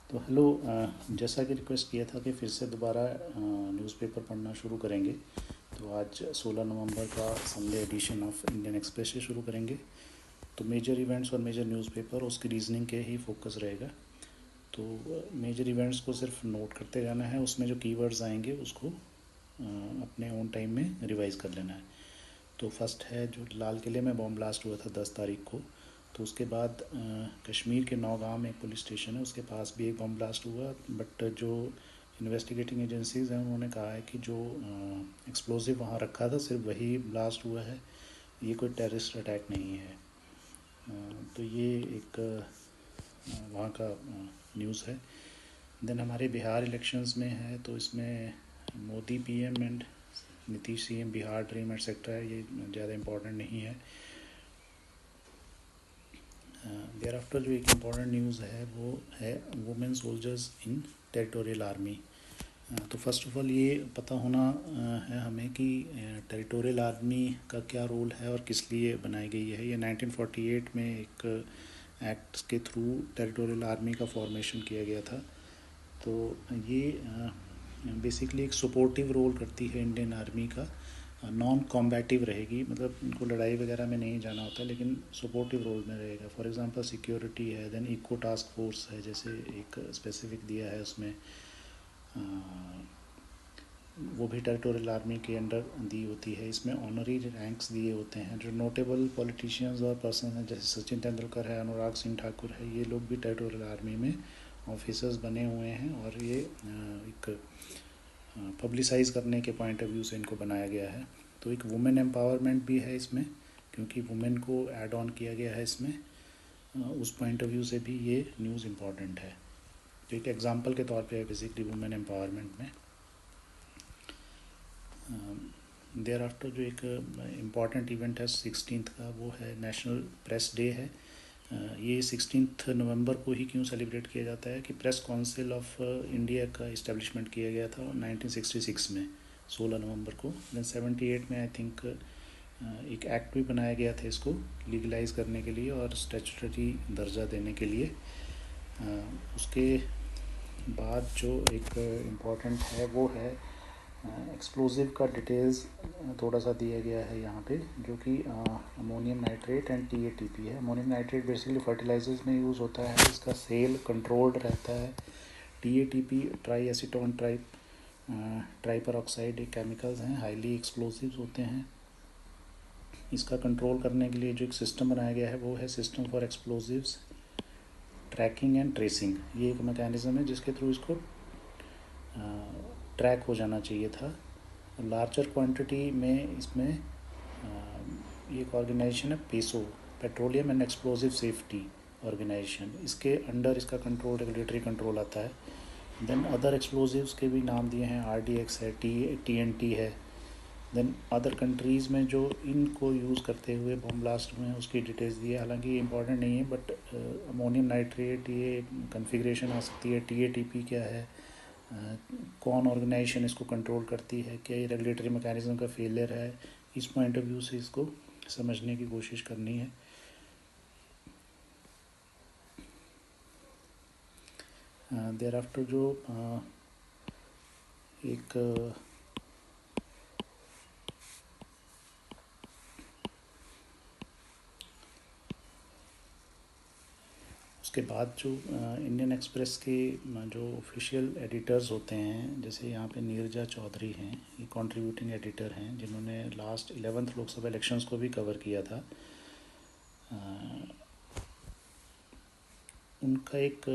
तो हेलो। जैसा कि रिक्वेस्ट किया था कि फिर से दोबारा न्यूज़पेपर पढ़ना शुरू करेंगे। तो आज 16 नवंबर का Sunday edition of Indian Express से शुरू करेंगे। तो मेजर इवेंट्स और मेजर न्यूज़पेपर उसकी रीजनिंग के ही फोकस रहेगा। तो मेजर इवेंट्स को सिर्फ नोट करते जाना है, उसमें जो कीवर्ड्स आएंगे उसको अपने ओन टाइम में रिवाइज़ कर लेना है। तो फर्स्ट है जो लाल किले में बॉम्ब ब्लास्ट हुआ था 10 तारीख को। तो उसके बाद कश्मीर के नौगांव में एक पुलिस स्टेशन है, उसके पास भी एक बॉम्ब ब्लास्ट हुआ। बट जो इन्वेस्टिगेटिंग एजेंसीज़ हैं उन्होंने कहा है कि जो एक्सप्लोजिव वहाँ रखा था सिर्फ वही ब्लास्ट हुआ है, ये कोई टेररिस्ट अटैक नहीं है। तो ये एक वहाँ का न्यूज़ है। देन हमारे बिहार इलेक्शंस में है, तो इसमें Modi PM and Nitish CM Bihar dream etcetera है, ये ज़्यादा इम्पोर्टेंट नहीं है। देयर आफ्टर जो एक इम्पॉर्टेंट न्यूज़ है वो है women soldiers in territorial army. तो फर्स्ट ऑफ ऑल ये पता होना है हमें कि टेरिटोरियल आर्मी का क्या रोल है और किस लिए बनाई गई है। ये 1948 में एक एक्ट के थ्रू टेरिटोरियल आर्मी का फॉर्मेशन किया गया था। तो ये बेसिकली एक सपोर्टिव रोल करती है इंडियन आर्मी का। नॉन कॉम्बैटिव रहेगी, मतलब उनको लड़ाई वगैरह में नहीं जाना होता, लेकिन सपोर्टिव रोल में रहेगा। फॉर एग्जांपल सिक्योरिटी है, देन इको टास्क फोर्स है, जैसे एक स्पेसिफिक दिया है उसमें, वो भी टेरिटोरियल आर्मी के अंडर दी होती है। इसमें ऑनरी रैंक्स दिए होते हैं। जो नोटेबल पॉलिटिशियंस और पर्सन हैं जैसे सचिन तेंदुलकर है, अनुराग सिंह ठाकुर है, ये लोग भी टेरिटोरियल आर्मी में ऑफिसर्स बने हुए हैं। और ये एक पब्लिसाइज करने के पॉइंट ऑफ व्यू से इनको बनाया गया है। तो एक वुमेन एम्पावरमेंट भी है इसमें, क्योंकि वुमेन को ऐड ऑन किया गया है इसमें। उस पॉइंट ऑफ व्यू से भी ये न्यूज़ इम्पॉर्टेंट है। तो एक एग्जांपल के तौर पे है बेसिकली वुमेन एम्पावरमेंट में। देयर आफ्टर जो एक इम्पॉर्टेंट इवेंट है 16th का, वो है नेशनल प्रेस डे है। ये 16 नवंबर को ही क्यों सेलिब्रेट किया जाता है कि प्रेस काउंसिल ऑफ इंडिया का इस्टेब्लिशमेंट किया गया था 1966 में 16 नवंबर को। देन 78 में आई थिंक एक एक्ट भी बनाया गया था इसको लीगलाइज करने के लिए और स्टैट्यूटरी दर्जा देने के लिए। उसके बाद जो एक इम्पॉर्टेंट है वो है एक्सप्लोजिव का डिटेल्स थोड़ा सा दिया गया है यहाँ पे, जो कि अमोनियम नाइट्रेट एंड टीएटीपी है। अमोनियम नाइट्रेट बेसिकली फर्टिलाइजर्स में यूज़ होता है, इसका सेल कंट्रोल्ड रहता है। टीएटीपी ट्राई एसीटोन ट्राइपर ऑक्साइड एक केमिकल्स हैं, हाईली एक्सप्लोजिव होते हैं। इसका कंट्रोल करने के लिए जो एक सिस्टम बनाया गया है वो है system for explosives tracking and tracing. ये एक मैकेनिज़्म है जिसके थ्रू इसको ट्रैक हो जाना चाहिए था। लार्जर क्वांटिटी में इसमें ये एक ऑर्गेनाइजेशन है PESO, petroleum and explosive safety organisation, इसके अंडर इसका कंट्रोल रेगुलेटरी कंट्रोल आता है। देन अदर एक्सप्लोजिव्स के भी नाम दिए हैं, आरडीएक्स है, टीएनटी है। देन अदर कंट्रीज़ में जो इनको यूज़ करते हुए बम ब्लास्ट हुए हैं उसकी डिटेल्स दी है। हालांकि ये इंपॉर्टेंट नहीं है, बट अमोनियम नाइट्रेट ये कन्फिग्रेशन आ सकती है, टीएटीपी क्या है, कौन ऑर्गेनाइजेशन इसको कंट्रोल करती है, क्या ये रेगुलेटरी मैकेनिज्म का फेलियर है, इस पॉइंट ऑफ व्यू से इसको समझने की कोशिश करनी है। देयर आफ्टर जो एक उसके बाद जो इंडियन एक्सप्रेस के जो ऑफिशियल एडिटर्स होते हैं, जैसे यहाँ पे नीरजा चौधरी हैं, ये कंट्रीब्यूटिंग एडिटर हैं जिन्होंने लास्ट 11th लोकसभा इलेक्शंस को भी कवर किया था। उनका एक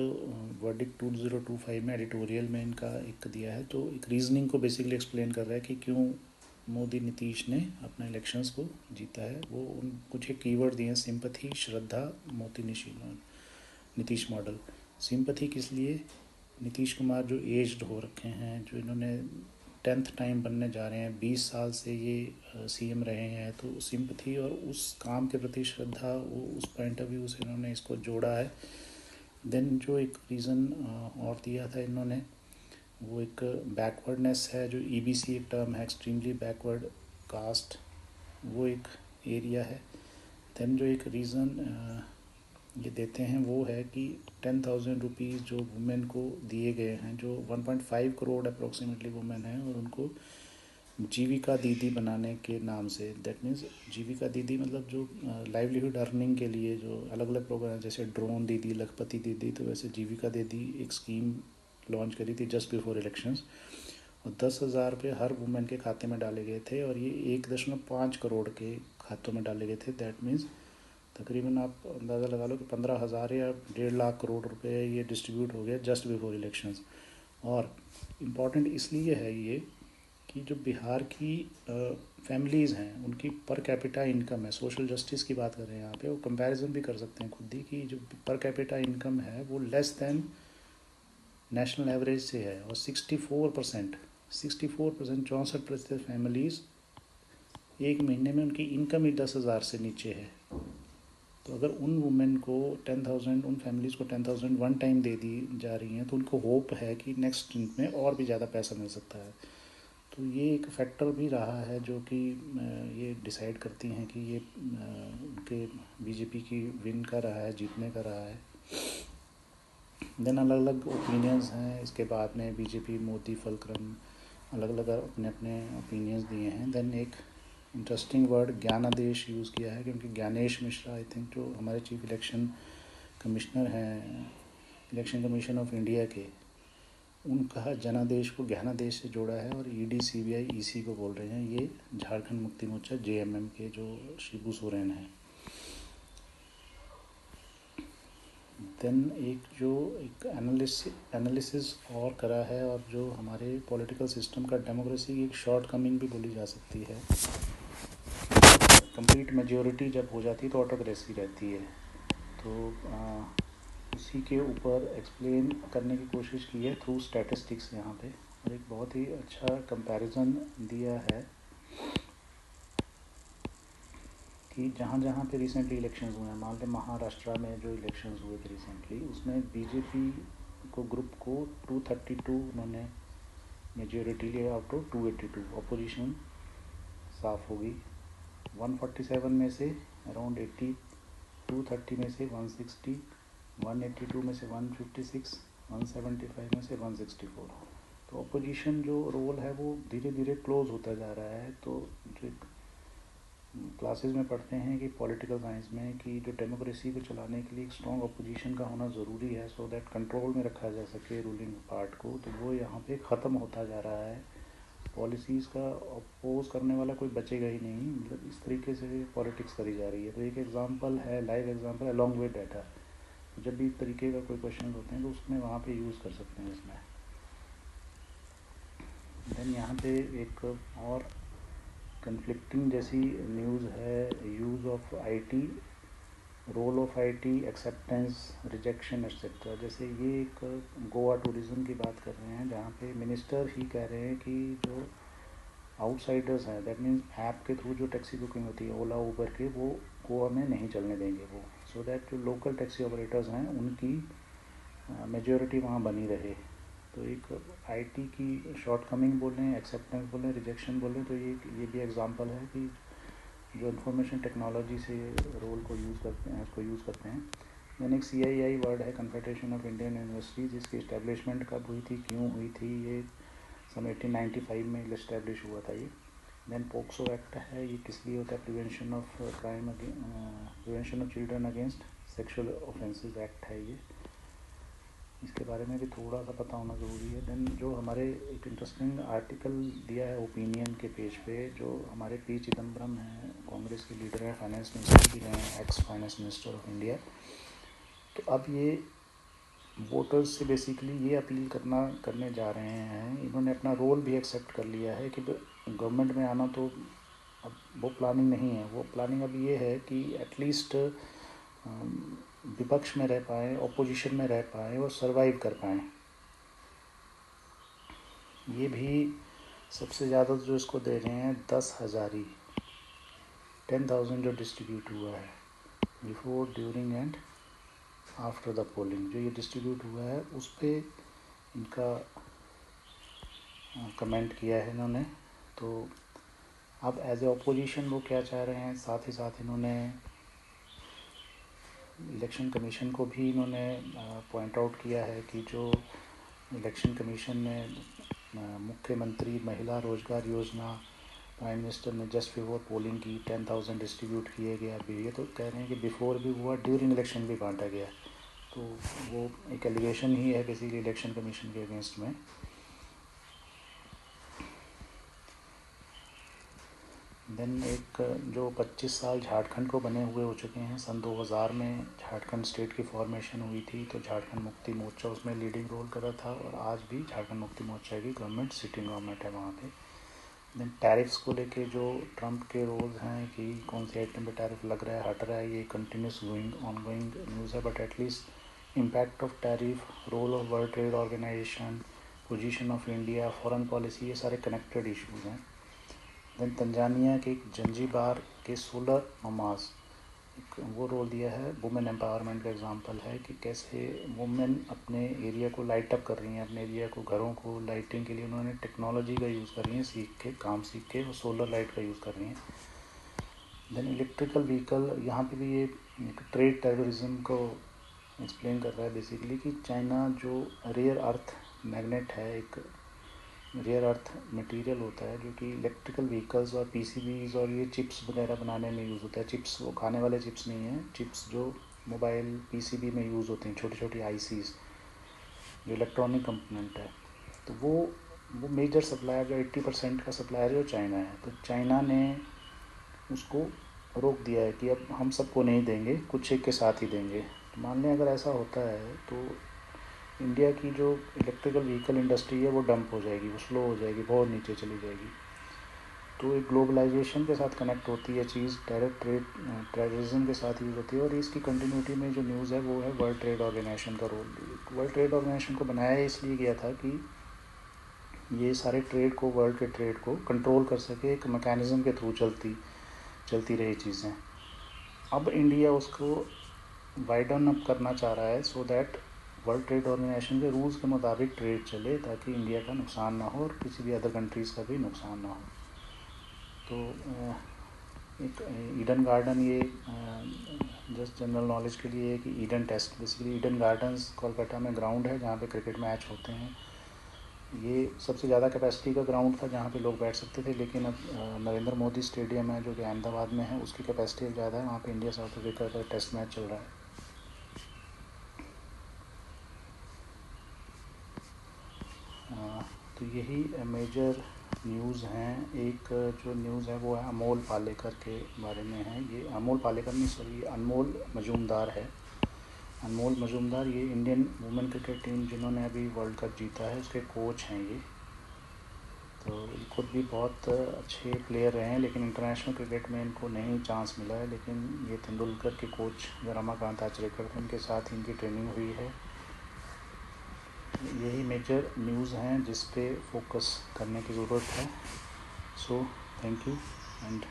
वर्डिक्ट 2025 में एडिटोरियल में इनका एक दिया है, तो एक रीजनिंग को बेसिकली एक्सप्लेन कर रहा है कि क्यों मोदी नीतीश ने अपना इलेक्शंस को जीता है। वो उन कुछ एक कीवर्ड दिए हैं, सिंपथी, श्रद्धा, मोदी नीतीश मॉडल। सिंपथी किस लिए? नीतीश कुमार जो एज्ड हो रखे हैं, जो इन्होंने 10th टाइम बनने जा रहे हैं, 20 साल से ये सीएम रहे हैं, तो सिंपथी और उस काम के प्रति श्रद्धा, वो उस पॉइंट ऑफ व्यू से इन्होंने इसको जोड़ा है। देन जो एक रीज़न और दिया था इन्होंने, वो एक बैकवर्डनेस है, जो ईबीसी एक टर्म है, एक्सट्रीमली बैकवर्ड कास्ट, वो एक एरिया है। देन जो एक रीज़न ये देते हैं वो है कि 10,000 रुपीज़ जो वुमेन को दिए गए हैं, जो 1.5 करोड़ अप्रोक्सीमेटली वुमेन हैं, और उनको जीविका दीदी बनाने के नाम से। दैट मीन्स जीविका दीदी मतलब जो लाइवलीहुड अर्निंग के लिए जो अलग अलग प्रोग्राम, जैसे ड्रोन दीदी, लखपति दीदी, तो वैसे जीविका दीदी एक स्कीम लॉन्च करी थी जस्ट बिफोर इलेक्शंस, और 10,000 रुपये हर वुमेन के खाते में डाले गए थे, और ये 1.5 करोड़ के खातों में डाले गए थे। दैट मीन्स तकरीबन आप अंदाज़ा लगा लो कि 15,000 या 1.5 करोड़ रुपए ये डिस्ट्रीब्यूट हो गया जस्ट बिफोर इलेक्शंस। और इम्पॉर्टेंट इसलिए है ये कि जो बिहार की फैमिलीज़ हैं उनकी पर कैपिटा इनकम है, सोशल जस्टिस की बात कर रहे हैं यहाँ पे, वो कंपैरिजन भी कर सकते हैं खुद ही कि जो पर कैपिटा इनकम है वो लेस देन नेशनल एवरेज से है, और 64%, 64% फैमिलीज़ एक महीने में उनकी इनकम ही 10,000 से नीचे है। तो अगर उन वुमेन को 10,000, उन फैमिलीज़ को 10,000 वन टाइम दे दी जा रही हैं, तो उनको होप है कि नेक्स्ट स्टिंट में और भी ज़्यादा पैसा मिल सकता है। तो ये एक फैक्टर भी रहा है जो कि ये डिसाइड करती हैं कि ये उनके बीजेपी की विन का रहा है, जीतने का रहा है। देन अलग अलग ओपिनियंस हैं इसके बाद में, बीजेपी, मोदी, फलक्रम, अलग अलग अपने अपने ओपिनियंस दिए हैं। देन एक इंटरेस्टिंग वर्ड ज्ञानादेश यूज़ किया है, क्योंकि ज्ञानेश मिश्रा आई थिंक जो हमारे चीफ इलेक्शन कमिश्नर हैं, इलेक्शन कमीशन ऑफ इंडिया के, उनका जनादेश को ज्ञानादेश से जोड़ा है, और ईडी, सीबीआई, ईसी को बोल रहे हैं ये झारखंड मुक्ति मोर्चा जेएमएम के जो शिबू सोरेन हैं। देन एक एनालिसिस और करा है, और जो हमारे पॉलिटिकल सिस्टम का डेमोक्रेसी की एक शॉर्ट कमिंग भी बोली जा सकती है। कंप्लीट मेजॉरिटी जब हो जाती है तो ऑटोक्रेसी रहती है। तो उसी के ऊपर एक्सप्लेन करने की कोशिश की है थ्रू स्टैटिस्टिक्स यहाँ पे, और एक बहुत ही अच्छा कंपैरिजन दिया है कि जहाँ जहाँ पे रिसेंटली इलेक्शंस हुए हैं, मान लें महाराष्ट्र में जो इलेक्शंस हुए थे रिसेंटली, उसमें बीजेपी को ग्रुप को 232 उन्होंने मेजॉरिटी लिया आउट ऑफ 282, अपोजिशन साफ होगी। 147 में से अराउंड 80, 230 में से 160, 182 में से 156, 175 में से 164। तो अपोजिशन जो रोल है वो धीरे धीरे क्लोज होता जा रहा है। तो जो क्लासेस में पढ़ते हैं कि पॉलिटिकल साइंस में कि जो डेमोक्रेसी को चलाने के लिए एक स्ट्रॉन्ग अपोजिशन का होना ज़रूरी है, सो दैट कंट्रोल में रखा जा सके रूलिंग पार्ट को, तो वो यहाँ पे ख़त्म होता जा रहा है। पॉलिसीज़ का अपोज करने वाला कोई बचेगा ही नहीं, मतलब इस तरीके से पॉलिटिक्स करी जा रही है। तो एक एग्जांपल है, live example, along with data. जब भी इस तरीके का कोई क्वेश्चन होते हैं तो उसमें वहाँ पे यूज़ कर सकते हैं इसमें। देन यहाँ पे एक और कन्फ्लिक्टिंग जैसी न्यूज़ है, use of IT, role of IT, acceptance, rejection etcetera. जैसे ये एक गोवा टूरिज़्म की बात कर रहे हैं, जहाँ पे मिनिस्टर ही कह रहे हैं कि जो आउटसाइडर्स हैं, दैट मीन्स ऐप के थ्रू जो टैक्सी बुकिंग होती है, ओला, उबर के, वो गोवा में नहीं चलने देंगे वो, सो दैट जो लोकल टैक्सी ऑपरेटर्स हैं उनकी मेजॉरिटी वहाँ बनी रहे। तो एक आईटी की शॉर्ट कमिंग बोलें, एक्सेप्टेंस बोलें, रिजेक्शन बोलें, तो ये भी एग्जांपल है कि जो इंफॉर्मेशन टेक्नोलॉजी से रोल को यूज़ करते हैं, उसको यूज़ करते हैं। मैंने एक CII वर्ड है, कन्फेडरेशन ऑफ इंडियन यूनिवर्सिटीज़, जिसकी इस्टेब्लिशमेंट कब हुई थी, क्यों हुई थी, ये सन 1895 में इस्टेब्लिश हुआ था ये। देन पोक्सो एक्ट है, ये किस लिए होता है, prevention of crime, prevention of children against sexual offences act है ये, इसके बारे में भी थोड़ा सा पता होना ज़रूरी है। देन जो हमारे एक इंटरेस्टिंग आर्टिकल दिया है ओपिनियन के पेज पे, जो हमारे पी चिदम्बरम हैं, कांग्रेस के लीडर हैं, फाइनेंस मिनिस्टर भी हैं, ex finance minister of India. तो अब ये वोटर्स से बेसिकली ये अपील करने जा रहे हैं, इन्होंने अपना रोल भी एक्सेप्ट कर लिया है कि गवर्नमेंट में आना तो अब वो प्लानिंग नहीं है। वो प्लानिंग अब ये है कि एटलीस्ट विपक्ष में रह पाएँ, ऑपोजिशन में रह पाएँ और सरवाइव कर पाएँ। ये भी सबसे ज़्यादा जो इसको दे रहे हैं 10,000 ही, 10,000 जो डिस्ट्रीब्यूट हुआ है before, during and after the polling, जो ये डिस्ट्रीब्यूट हुआ है उस पर इनका कमेंट किया है इन्होंने। तो अब एज ए ऑपोजिशन वो क्या चाह रहे हैं, साथ ही साथ इन्होंने इलेक्शन कमीशन को भी इन्होंने पॉइंट आउट किया है कि जो इलेक्शन कमीशन ने मुख्यमंत्री महिला रोजगार योजना प्राइम मिनिस्टर ने जस्ट बिफोर पोलिंग की 10,000 डिस्ट्रीब्यूट किए गए। अभी ये तो कह रहे हैं कि बिफोर भी हुआ, ड्यूरिंग इलेक्शन भी बांटा गया, तो वो एक एलिगेशन ही है बेसिकली इलेक्शन कमीशन के अगेंस्ट में। देन एक जो 25 साल झारखंड को बने हुए हो चुके हैं, सन 2000 में झारखंड स्टेट की फॉर्मेशन हुई थी, तो झारखंड मुक्ति मोर्चा उसमें लीडिंग रोल कर रहा था, और आज भी झारखंड मुक्ति मोर्चा की गवर्नमेंट सिटिंग गवर्नमेंट है वहाँ पे। देन टैरिफ्स को लेके जो ट्रंप के रोल्स हैं कि कौन से आइटम पे टैरिफ लग रहा है हट रहा है, ये कंटिन्यूस ऑनगोइंग न्यूज़ है, but at least impact of tariff, role of world trade organisation, position of India, foreign policy, ये सारे कनेक्टेड इश्यूज हैं। देन तंजानिया के जंजीबार के सोलर ममाज वो रोल दिया है, वुमेन एम्पावरमेंट का एग्जांपल है कि कैसे वुमेन अपने एरिया को लाइट अप कर रही हैं, अपने एरिया को, घरों को लाइटिंग के लिए उन्होंने टेक्नोलॉजी का यूज़ कर रही हैं, सीख के वो सोलर लाइट का यूज़ कर रही हैं। देन इलेक्ट्रिकल व्हीकल, यहाँ पे भी ये एक ट्रेड टेररिज्म को एक्सप्लेन कर रहा है बेसिकली कि चाइना जो रेयर अर्थ मैग्नेट है, एक रेयर अर्थ मटेरियल होता है जो कि इलेक्ट्रिकल व्हीकल्स और पीसीबीज और ये चिप्स वगैरह बनाने में यूज़ होता है। चिप्स वो खाने वाले चिप्स नहीं हैं, चिप्स जो मोबाइल पीसीबी में यूज़ होते हैं, छोटी छोटी आईसीज जो इलेक्ट्रॉनिक कंपोनेंट है, तो वो मेजर सप्लायर जो 80% का सप्लायर जो चाइना है, तो चाइना ने उसको रोक दिया है कि अब हम सबको नहीं देंगे, कुछ एक के साथ ही देंगे। तो मान लें अगर ऐसा होता है तो इंडिया की जो इलेक्ट्रिकल व्हीकल इंडस्ट्री है वो डंप हो जाएगी, वो स्लो हो जाएगी, बहुत नीचे चली जाएगी। तो एक ग्लोबलाइजेशन के साथ कनेक्ट होती है चीज़, डायरेक्ट टेररिज्म के साथ यूज़ होती है। और इसकी कंटिन्यूटी में जो न्यूज़ है वो है वर्ल्ड ट्रेड ऑर्गेनाइजेशन का रोल। वर्ल्ड ट्रेड ऑर्गेनाइजेशन को बनाया इसलिए गया था कि ये सारे ट्रेड को, वर्ल्ड के ट्रेड को कंट्रोल कर सके, एक मैकेनिज़्म के थ्रू चलती रही चीज़ें। अब इंडिया उसको वाइडन अप करना चाह रहा है so that world trade organisation के रूल्स के मुताबिक ट्रेड चले, ताकि इंडिया का नुकसान ना हो और किसी भी अदर कंट्रीज़ का भी नुकसान ना हो। तो एक ईडन गार्डन, ये जस्ट जनरल नॉलेज के लिए है कि Eden test, basically Eden Gardens Kolkata में ग्राउंड है जहाँ पे क्रिकेट मैच होते हैं। ये सबसे ज़्यादा कैपेसिटी का ग्राउंड था जहाँ पे लोग बैठ सकते थे, लेकिन अब नरेंद्र मोदी स्टेडियम है जो कि अहमदाबाद में है, उसकी कैपेसिटी ज़्यादा है, वहाँ पे इंडिया साउथ अफ्रीका का टेस्ट मैच चल रहा है। तो यही मेजर न्यूज़ हैं। एक जो न्यूज़ है वो है अमोल पालेकर के बारे में है। ये अमोल पालेकर नहीं, सॉरी, अनमोल मजूमदार है। अनमोल मजूमदार ये इंडियन वुमेन क्रिकेट टीम जिन्होंने अभी वर्ल्ड कप जीता है उसके कोच हैं ये। तो ये खुद भी बहुत अच्छे प्लेयर रहे हैं, लेकिन इंटरनेशनल क्रिकेट में इनको नहीं चांस मिला है। लेकिन ये तेंदुलकर के कोच जो रमाकांत आचरेकर थे, उनके साथ इनकी ट्रेनिंग हुई है। यही मेजर न्यूज़ हैं जिस पे फोकस करने की ज़रूरत है। So thank you and